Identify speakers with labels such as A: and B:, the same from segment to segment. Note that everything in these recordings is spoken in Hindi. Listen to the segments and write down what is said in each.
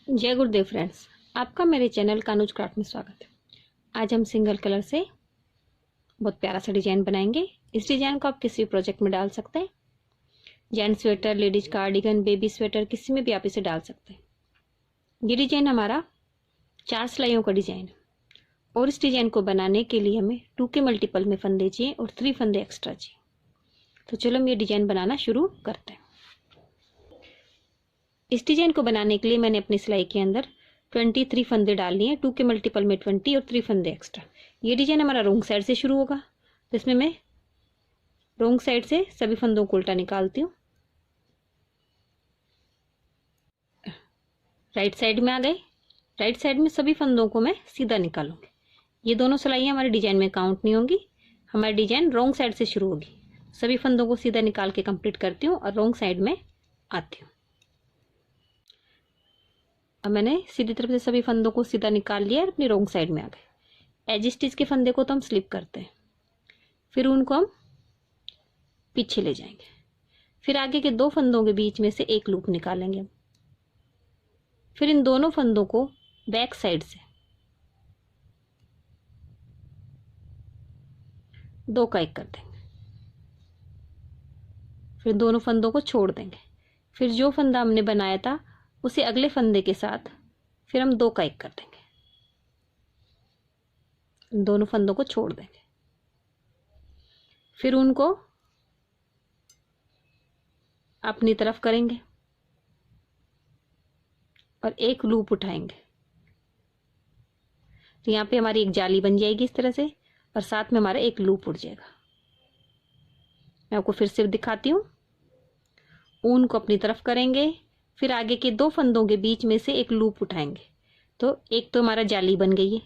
A: जय गुरुदेव फ्रेंड्स, आपका मेरे चैनल कानूज क्राफ्ट में स्वागत है। आज हम सिंगल कलर से बहुत प्यारा सा डिजाइन बनाएंगे। इस डिजाइन को आप किसी भी प्रोजेक्ट में डाल सकते हैं। Gents sweater, ladies cardigan, baby sweater, किसी में भी आप इसे डाल सकते हैं। ये डिजाइन हमारा 4 सिलाइयों का डिजाइन है और इस डिजाइन को बनाने के लिए हमें 2 के मल्टीपल में फंदे चाहिए और 3 फंदे एक्स्ट्रा चाहिए। तो चलो हम ये डिजाइन बनाना शुरू करते हैं। इस डिजाइन को बनाने के लिए मैंने अपनी सिलाई के अंदर 23 फंदे डाल लिए हैं। 2 के मल्टीपल में 20 और 3 फंदे एक्स्ट्रा। ये डिजाइन हमारा रोंग साइड से शुरू होगा, तो इसमें मैं रोंग साइड से सभी फंदों को उल्टा निकालती हूँ। राइट साइड में आ गए। राइट साइड में सभी फंदों को मैं सीधा निकालूंगी। ये दोनों सिलाइयाँ हमारे डिजाइन में काउंट नहीं होंगी। हमारी डिजाइन रोंग साइड से शुरू होगी। सभी फंदों को सीधा निकाल के कंप्लीट करती हूँ और रोंग साइड में आती हूँ। अब मैंने सीधी तरफ से सभी फंदों को सीधा निकाल लिया और अपनी रोंग साइड में आ गए। एज स्टिच के फंदे को तो हम स्लिप करते हैं, फिर उनको हम पीछे ले जाएंगे। फिर आगे के 2 फंदों के बीच में से एक लूप निकालेंगे हम। फिर इन दोनों फंदों को बैक साइड से 2 का 1 कर देंगे। फिर दोनों फंदों को छोड़ देंगे। फिर जो फंदा हमने बनाया था उसे अगले फंदे के साथ फिर हम 2 का 1 कर देंगे। दोनों फंदों को छोड़ देंगे। फिर उनको अपनी तरफ करेंगे और एक लूप उठाएंगे। तो यहाँ पे हमारी एक जाली बन जाएगी इस तरह से और साथ में हमारा एक लूप उठ जाएगा। मैं आपको फिर से दिखाती हूँ। ऊन को अपनी तरफ करेंगे, फिर आगे के 2 फंदों के बीच में से एक लूप उठाएंगे। तो एक तो हमारा जाली बन गई है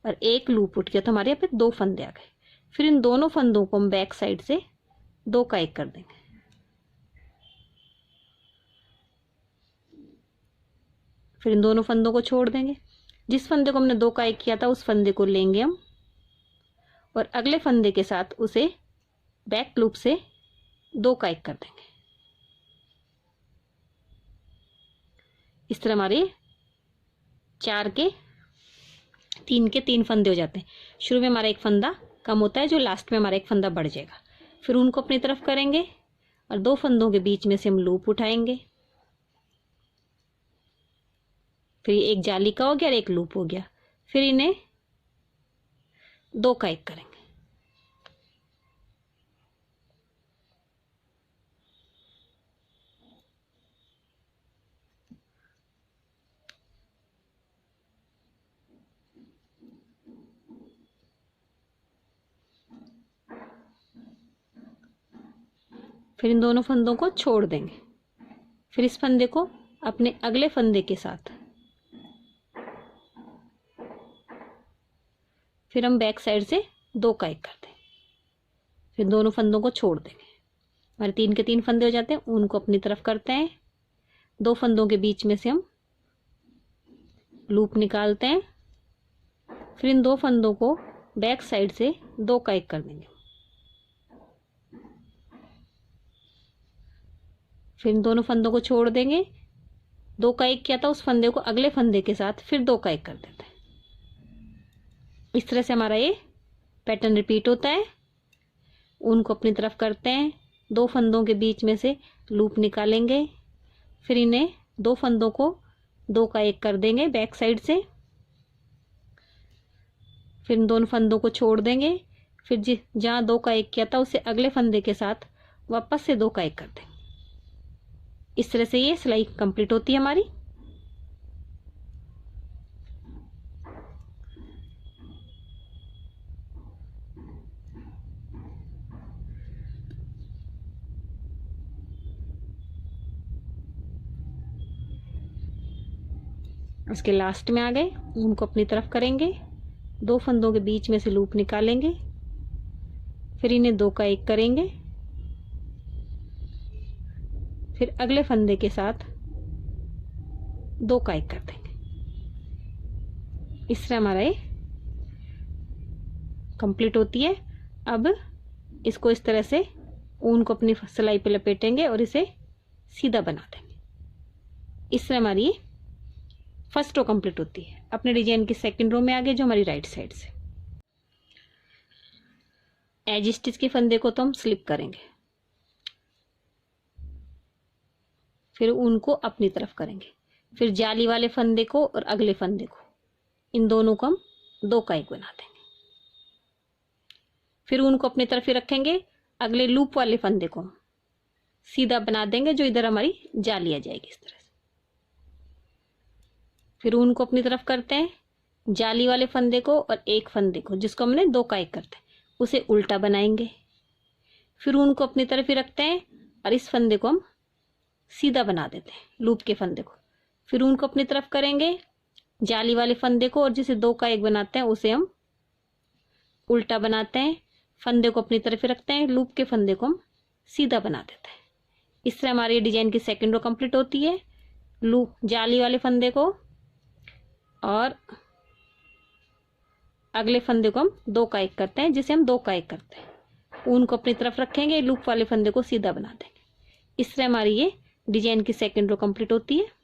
A: और एक लूप उठ गया, तो हमारे यहाँ पे 2 फंदे आ गए। फिर इन दोनों फंदों को हम बैक साइड से 2 का 1 कर देंगे। फिर इन दोनों फंदों को छोड़ देंगे। जिस फंदे को हमने 2 का 1 किया था उस फंदे को लेंगे हम और अगले फंदे के साथ उसे बैक लूप से 2 का 1 कर देंगे। इस तरह हमारे 4 के 3 के 3 फंदे हो जाते हैं। शुरू में हमारा एक फंदा कम होता है, जो लास्ट में हमारा एक फंदा बढ़ जाएगा। फिर उनको अपनी तरफ करेंगे और 2 फंदों के बीच में से हम लूप उठाएंगे। फिर एक जाली का हो गया और एक लूप हो गया। फिर इन्हें 2 का 1 करेंगे। फिर इन दोनों फंदों को छोड़ देंगे। फिर इस फंदे को अपने अगले फंदे के साथ फिर हम बैक साइड से 2 का 1 करते हैं। फिर दोनों फंदों को छोड़ देंगे। हमारे 3 के 3 फंदे हो जाते हैं। उनको अपनी तरफ करते हैं। 2 फंदों के बीच में से हम लूप निकालते हैं। फिर इन 2 फंदों को बैक साइड से 2 का 1 कर देंगे। फिर इन दोनों फंदों को छोड़ देंगे। 2 का 1 किया था उस फंदे को अगले फंदे के साथ फिर 2 का 1 कर देते हैं। इस तरह से हमारा ये पैटर्न रिपीट होता है। ऊन को अपनी तरफ करते हैं। 2 फंदों के बीच में से लूप निकालेंगे। फिर इन्हें 2 फंदों को 2 का 1 कर देंगे बैक साइड से। फिर इन दोनों फंदों को छोड़ देंगे। फिर जहाँ 2 का 1 किया था उसे अगले फंदे के साथ वापस से 2 का 1 कर देंगे। इस तरह से ये सिलाई कंप्लीट होती है हमारी। उसके लास्ट में आ गए। उनको अपनी तरफ करेंगे। 2 फंदों के बीच में से लूप निकालेंगे। फिर इन्हें 2 का 1 करेंगे। फिर अगले फंदे के साथ 2 का 1 कर देंगे। इस तरह हमारा ये कंप्लीट होती है। अब इसको इस तरह से ऊन को अपनी सिलाई पे लपेटेंगे और इसे सीधा बना देंगे। इस तरह हमारी फर्स्ट रो कंप्लीट होती है। अपने डिजाइन की सेकंड रो में आ गए जो हमारी राइट साइड से। एज स्टिच के फंदे को तो हम स्लिप करेंगे, फिर उनको अपनी तरफ करेंगे, फिर जाली वाले फंदे को और अगले फंदे को, इन दोनों को हम दो का एक बना देंगे। फिर उनको अपनी तरफ ही रखेंगे, अगले लूप वाले फंदे को सीधा बना देंगे जो इधर हमारी जाली आ जाएगी इस तरह से। फिर उनको अपनी तरफ करते हैं, जाली वाले फंदे को और एक फंदे को जिसको हमने दो का एक करते हैं उसे उल्टा बनाएंगे। फिर उनको अपनी तरफ ही रखते हैं और इस फंदे को हम सीधा बना देते हैं लूप के फंदे को। फिर उनको अपनी तरफ करेंगे, जाली वाले फंदे को और जिसे दो का एक बनाते हैं उसे हम उल्टा बनाते हैं, फंदे को अपनी तरफ ही रखते हैं, लूप के फंदे को हम सीधा बना देते हैं। इस तरह हमारी डिजाइन की सेकंड रो कंप्लीट होती है। लूप जाली वाले फंदे को और अगले फंदे को हम दो का एक करते हैं जिसे हम दो का एक करते हैं, उनको अपनी तरफ रखेंगे, लूप वाले फंदे को सीधा बना देंगे। इस तरह हमारी ये डिजाइन की सेकंड रो कंप्लीट होती है।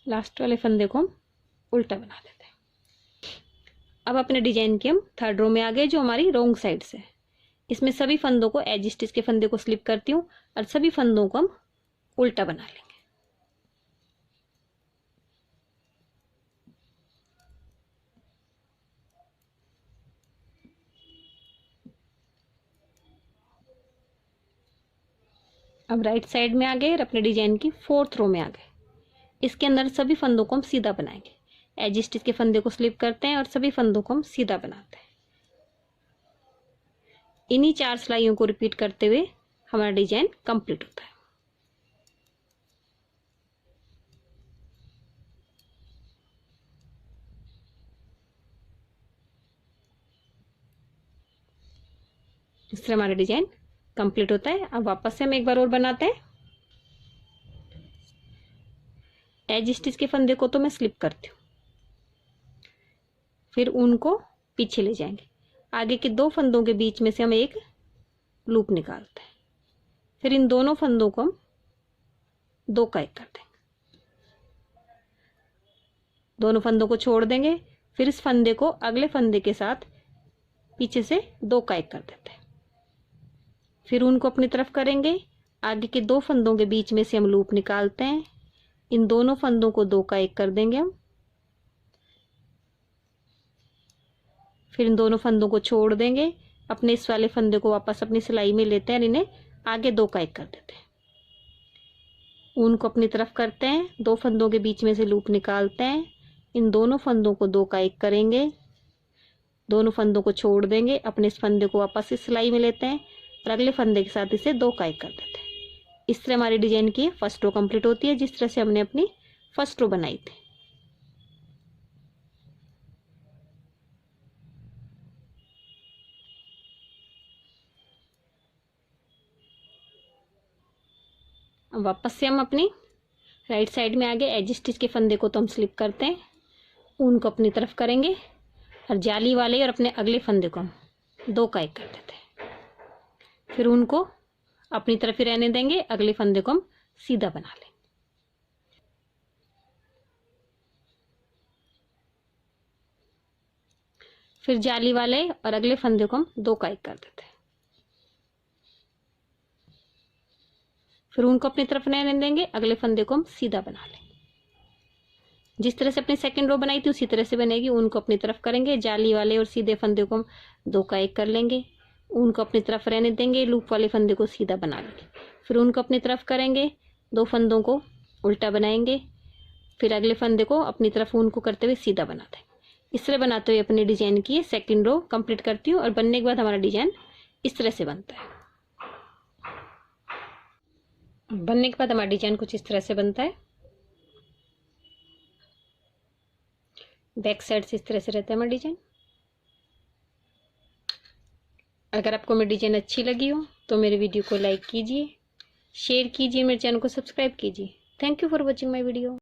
A: लास्ट वाले फंदे को हम उल्टा बना देते हैं। अब अपने डिजाइन के हम थर्ड रो में आ गए जो हमारी रोंग साइड से है। इसमें सभी फंदों को एज स्टिच के फंदे को स्लिप करती हूँ और सभी फंदों को हम उल्टा बना लेंगे। अब राइट साइड में आ गए और अपने डिजाइन की फोर्थ रो में आ गए। इसके अंदर सभी फंदों को हम सीधा बनाएंगे, एज स्टिच के फंदे को स्लिप करते हैं और सभी फंदों को हम सीधा बनाते हैं। इन्हीं 4 सिलाइयों को रिपीट करते हुए हमारा डिजाइन कंप्लीट होता है। इस तरह हमारा डिजाइन कंप्लीट होता है। अब वापस से हम एक बार और बनाते हैं। एज स्टिच के फंदे को तो मैं स्लिप करती हूँ, फिर उनको पीछे ले जाएंगे, आगे के दो फंदों के बीच में से हम एक लूप निकालते हैं, फिर इन दोनों फंदों को हम दो का एक कर देंगे, दोनों फंदों को छोड़ देंगे, फिर इस फंदे को अगले फंदे के साथ पीछे से दो का एक कर देते हैं, फिर उनको अपनी तरफ करेंगे, आगे के दो फंदों के बीच में से हम लूप निकालते हैं, इन दोनों फंदों को दो का एक कर देंगे हम, फिर इन दोनों फंदों को छोड़ देंगे, अपने इस वाले फंदे को वापस अपनी सिलाई में लेते हैं और इन्हें आगे दो का एक कर देते हैं, उनको अपनी तरफ करते हैं, दो फंदों के बीच में से लूप निकालते हैं, इन दोनों फंदों को दो का एक करेंगे, दोनों फंदों को छोड़ देंगे, अपने इस फंदे को वापस इस सिलाई में लेते हैं और अगले फंदे के साथ इसे दो का एक कर देते हैं। इस तरह हमारी डिजाइन की फर्स्ट रो कंप्लीट होती है, जिस तरह से हमने अपनी फर्स्ट रो बनाई थी। अब वापस से हम अपनी राइट साइड में आगे एज स्टिच के फंदे को तो हम स्लिप करते हैं, उनको अपनी तरफ करेंगे और जाली वाले और अपने अगले फंदे को हम दो का एक कर देते हैं, फिर उनको अपनी तरफ ही रहने देंगे, अगले फंदे को हम सीधा बना लेंगे। फिर जाली वाले और अगले फंदे को हम दो का एक कर देते हैं, फिर उनको अपनी तरफ रहने देंगे, अगले फंदे को हम सीधा बना लेंगे। जिस तरह से अपनी सेकंड रो बनाई थी उसी तरह से बनेगी। उनको अपनी तरफ करेंगे, जाली वाले और सीधे फंदे को हम दो का एक कर लेंगे, उनको अपनी तरफ रहने देंगे, लूप वाले फंदे को सीधा बना लेंगे, फिर उनको अपनी तरफ करेंगे, दो फंदों को उल्टा बनाएंगे, फिर अगले फंदे को अपनी तरफ उनको करते हुए सीधा बना देंगे। इस तरह बनाते हुए अपनी डिजाइन की सेकंड रो कंप्लीट करती हूँ और बनने के बाद हमारा डिजाइन इस तरह से बनता है। बनने के बाद हमारा डिजाइन कुछ इस तरह से बनता है। बैक साइड से इस तरह से रहता है हमारा डिजाइन। अगर आपको मेरी डिजाइन अच्छी लगी हो तो मेरे वीडियो को लाइक कीजिए, शेयर कीजिए, मेरे चैनल को सब्सक्राइब कीजिए। Thank you for watching my video.